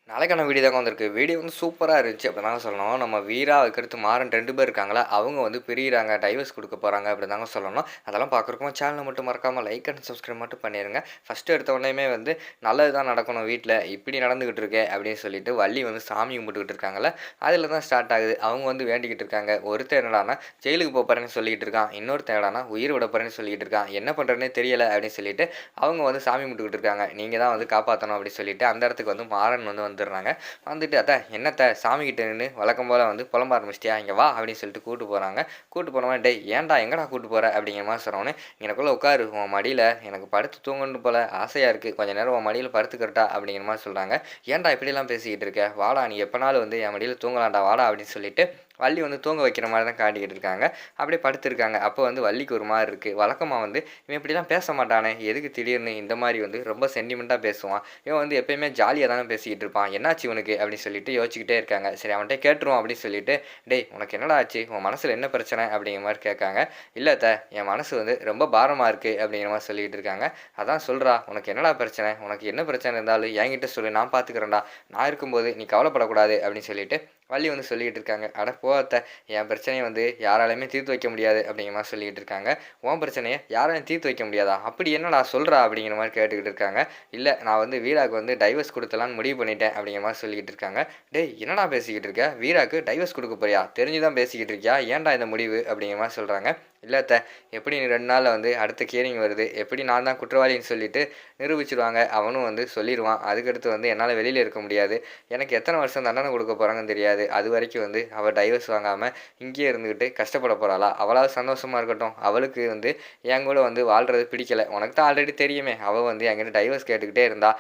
நாளைக்கான வீடியோ தாங்க வந்திருக்கு. வீடியோ வந்து சூப்பரா இருந்துச்சு அப்படி தாங்க சொல்லணும். நம்ம வீரா அதுக்கடுத்து மாறன் 2 பேர் இருக்காங்களா, அவங்க வந்து பிரியிறாங்க. டைவர்ஸ் குடுக்க போறாங்க அப்படி தாங்க சொல்லணும். அதெல்லாம் பார்க்குறக்கும் சேனல மட்டும் மறக்காம லைக் அண்ட் சப்ஸ்கிரைப் மட்டும் பண்ணிருங்க. ஃபர்ஸ்ட்டு எடுத்த உடனேயுமே வந்து நல்லது தான் நடக்கணும் வீட்ல. இப்படி நடந்துகிட்டு இருக்கே அப்படின்னு சொல்லிட்டு வள்ளி வந்து சாமி கும்பிட்டுக்கிட்டு இருக்காங்கல்ல, அதில தான் ஸ்டார்ட் ஆகுது. அவங்க வந்து வேண்டிக்கிட்டு இருக்காங்க. ஒருத்தன் என்னடான்னா ஜெயிலுக்கு போறேன்னு சொல்லிக்கிட்டு இருக்கான். இன்னொருத்தன் என்னடான்னா உயிர் விட போறேன்னு சொல்லிக்கிட்டு இருக்கான். என்ன பண்றதுன்னே தெரியல அப்படின்னு சொல்லிட்டு அவங்க வந்து சாமி கும்பிட்டுக்கிட்டு இருக்காங்க. நீங்க தான் வந்து காப்பாத்தணும் அப்படின்னு சொல்லிட்டு அந்த இடத்துக்கு வந்து மாறன் வந்து வந்துடுறாங்க. வந்துட்டு அத்தை என்னத்த சாமிக்கிட்ட நின்று வழக்கம் போல் வந்து புலம்ப ஆரம்பிச்சிட்டியா இங்கே வா அப்படின்னு சொல்லிட்டு கூப்பிட்டு போகிறாங்க. கூப்பிட்டு போனவன் டேய் ஏன்டா எங்கடா கூப்பிட்டு போகிற அப்படிங்கிற மாதிரி சொன்னோன்னே எனக்குள்ளே உட்காரு உன் மடியில் எனக்கு படுத்து தூங்கணும் போல் ஆசையாக இருக்குது கொஞ்சம் நேரம் உன் மடியில் படுத்துக்கிறட்டா அப்படிங்கிற மாதிரி சொல்கிறாங்க. ஏன்டா இப்படிலாம் பேசிக்கிட்டு இருக்க வாடா நீ எப்போனாலும் வந்து என் மடியில் தூங்கலாம்டா வாடா அப்படின்னு சொல்லிட்டு வள்ளி வந்து தூங்க வைக்கிற மாதிரி தான் காட்டிக்கிட்டு இருக்காங்க. அப்படியே படுத்திருக்காங்க. அப்போ வந்து வள்ளிக்கு ஒரு மாதிரி இருக்குது. வழக்கமாக வந்து இவன் இப்படிலாம் பேச மாட்டானே எதுக்கு திடீர்னு இந்த மாதிரி வந்து ரொம்ப சென்டிமெண்ட்டாக பேசுவான். இவன் வந்து எப்பயுமே ஜாலியாக தானே பேசிக்கிட்டு இருப்பான். என்னாச்சு இவனுக்கு அப்படின்னு சொல்லிட்டு யோசிச்சுக்கிட்டே இருக்காங்க. சரி அவன்கிட்ட கேட்டுருவோம் அப்படின்னு சொல்லிட்டு டேய் உனக்கு என்னடா ஆச்சு உன் மனசில் என்ன பிரச்சனை அப்படிங்கிற மாதிரி கேட்காங்க. இல்லை த என் மனசு வந்து ரொம்ப பாரமாக இருக்குது அப்படிங்கிற மாதிரி சொல்லிகிட்டு இருக்காங்க. அதான் சொல்கிறா உனக்கு என்னடா பிரச்சனை உனக்கு என்ன பிரச்சனை இருந்தாலும் என்கிட்ட சொல்லு நான் பார்த்துக்கிறேன்டா நான் இருக்கும்போது நீ கவலைப்படக்கூடாது அப்படின்னு சொல்லிட்டு வள்ளி வந்து சொல்லிக்கிட்டு இருக்காங்க. அட போத்த என் பிரச்சனையை வந்து யாராலையுமே தீர்த்து வைக்க முடியாது அப்படிங்கிற மாதிரி சொல்லிக்கிட்டு இருக்காங்க. உன் பிரச்சனையை யாராலையும் தீர்த்து வைக்க முடியாதா அப்படி என்னடா சொல்கிறா அப்படிங்கிற மாதிரி கேட்டுக்கிட்டு இருக்காங்க. இல்லை நான் வந்து வீராவுக்கு வந்து டைவர்ஸ் கொடுத்தலான்னு முடிவு பண்ணிட்டேன் அப்படிங்கிற மாதிரி சொல்லிக்கிட்டு இருக்காங்க. டேய் என்னடா பேசிக்கிட்டு இருக்க வீராவுக்கு டைவர்ஸ் கொடுக்க போறியா தெரிஞ்சு தான் பேசிக்கிட்டு இருக்கியா ஏன்டா இந்த முடிவு அப்படிங்கிற மாதிரி சொல்கிறாங்க. இல்லை அத்தை எப்படி நீ 2 நாளில் வந்து அடுத்த ஹியரிங் வருது எப்படி நான் தான் குற்றவாளின்னு சொல்லிட்டு நிரூபிச்சிடுவாங்க அவனும் வந்து சொல்லிடுவான். அதுக்கடுத்து வந்து என்னால் வெளியில் இருக்க முடியாது. எனக்கு எத்தனை வருஷம் தண்டனை கொடுக்க போகிறாங்கன்னு தெரியாது. அது வரைக்கும் வந்து அவள் டைவர்ஸ் வாங்காமல் இங்கேயே இருந்துக்கிட்டு கஷ்டப்பட போகிறாளா அவளாவது சந்தோஷமாக இருக்கட்டும். அவளுக்கு வந்து என் கூட வந்து வாழ்கிறது பிடிக்கலை. உனக்கு தான் ஆல்ரெடி தெரியுமே அவள் வந்து என்கிட்ட டைவர்ஸ் கேட்டுக்கிட்டே இருந்தா.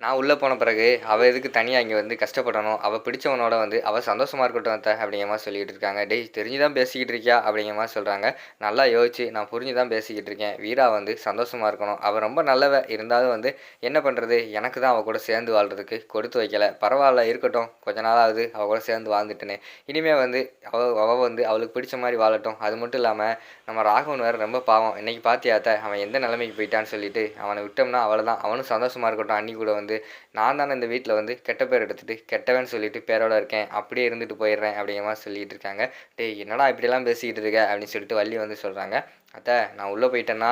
நான் உள்ளே போன பிறகு அவள் எதுக்கு தனியாக இங்கே வந்து கஷ்டப்படணும் அவள் பிடிச்சவனோட வந்து அவள் சந்தோஷமாக இருக்கட்டும் அத்தை அப்படிங்கிற மாதிரி சொல்லிகிட்டு இருக்காங்க. டேய் தெரிஞ்சு தான் பேசிக்கிட்டு இருக்கியா அப்படிங்கிற மாதிரி சொல்கிறாங்க. நல்லா யோசிச்சு நான் புரிஞ்சு தான் பேசிக்கிட்டு இருக்கேன். வீரா வந்து சந்தோஷமாக இருக்கணும். அவள் ரொம்ப நல்லவ இருந்தாலும் வந்து என்ன பண்ணுறது எனக்கு தான் அவள் கூட சேர்ந்து வாழ்கிறதுக்கு கொடுத்து வைக்கலை. பரவாயில்ல இருக்கட்டும் கொஞ்ச நாளாவது அவள் கூட சேர்ந்து வாழ்ந்துட்டுன்னு இனிமேல் வந்து அவள் வந்து அவளுக்கு பிடிச்ச மாதிரி வாழட்டும். அது மட்டும் இல்லாமல் நம்ம ராகவன் வேறு ரொம்ப பாவம் இன்றைக்கி பார்த்தியாத்த அவன் எந்த நிலைமைக்கு போயிட்டான்னு சொல்லிட்டு அவனை விட்டோம்னா அவளை தான் அவனும் சந்தோஷமாக இருக்கட்டும். அன்னி கூட வந்து நான் தானே இந்த வீட்டில் வந்து கெட்ட பேர் எடுத்துகிட்டு கெட்டவன் சொல்லிட்டு பேரோட இருக்கேன் அப்படியே இருந்துட்டு போயிடுறேன் அப்படிங்கிற மாதிரி சொல்லிகிட்டு இருக்காங்க. டேய் என்னடா இப்படிலாம் பேசிக்கிட்டு இருக்க அப்படின்னு சொல்லிட்டு வள்ளி வந்து சொல்கிறாங்க. அத்தை நான் உள்ளே போயிட்டேன்னா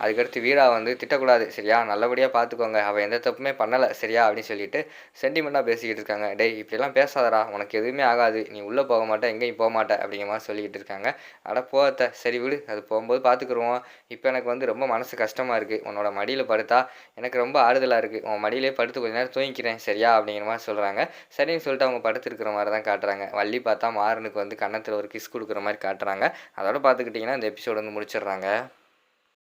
அதுக்கடுத்து வீரா வந்து திட்டக்கூடாது சரியா நல்லபடியாக பார்த்துக்கோங்க அவள் எந்த தப்புமே பண்ணலை சரியா அப்படின்னு சொல்லிட்டு சென்டிமெண்ட்டாக பேசிக்கிட்டு இருக்காங்க. டேய் இப்படிலாம் பேசாதடா உனக்கு எதுவுமே ஆகாது நீ உள்ளே போக மாட்டே எங்கேயும் போக மாட்டே அப்படிங்கிற மாதிரி சொல்லிக்கிட்டு இருக்காங்க. அட போத்த சரி விடு அது போகும்போது பார்த்துக்குருவோம். இப்போ எனக்கு வந்து ரொம்ப மனசு கஷ்டமாக இருக்குது. உன்னோட மடியில் படுத்தா எனக்கு ரொம்ப ஆறுதலாக இருக்குது. உன் மடியிலே படுத்து கொஞ்ச நேரம் தூங்கிக்கிறேன் சரியா அப்படிங்கிற மாதிரி சொல்கிறாங்க. சரின்னு சொல்லிட்டு அவங்க படுத்துருக்கிற மாதிரி தான் காட்டுறாங்க. வள்ளி பார்த்தா மாறனுக்கு வந்து கன்னத்தில் ஒரு கிஸ் கொடுக்குற மாதிரி காட்டுறாங்க. அதோட பார்த்துக்கிட்டிங்கன்னா இந்த எபிசோடு வந்து முடிச்சிடுறாங்க.